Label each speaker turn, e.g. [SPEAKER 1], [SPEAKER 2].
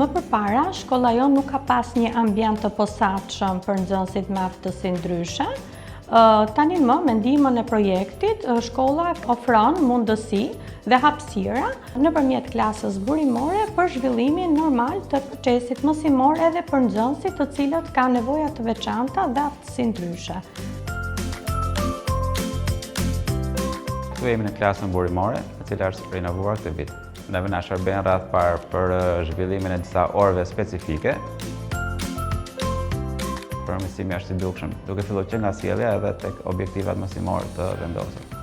[SPEAKER 1] Më përpara, shkolla jonë nuk ka pas një ambient të posaçëm për nxënësit me aftësi ndryshe. Tani më, me ndihmën e projektit, shkolla ofron mundësi dhe hapësira nëpërmjet klasës burimore për zhvillimin normal të procesit mësimor edhe për nxënësit të cilët kanë nevoja të veçanta dhe aftësi ndryshe.
[SPEAKER 2] Këtu jemi në klasën burimore, e cila është rinovuar këtë vit. Neve na shërben rreth parë për zhvillimin e disa orëve specifike. Përmirësimi është i dukshëm, duke filluar që nga sjellja edhe tek objektivat mësimor të vendosur.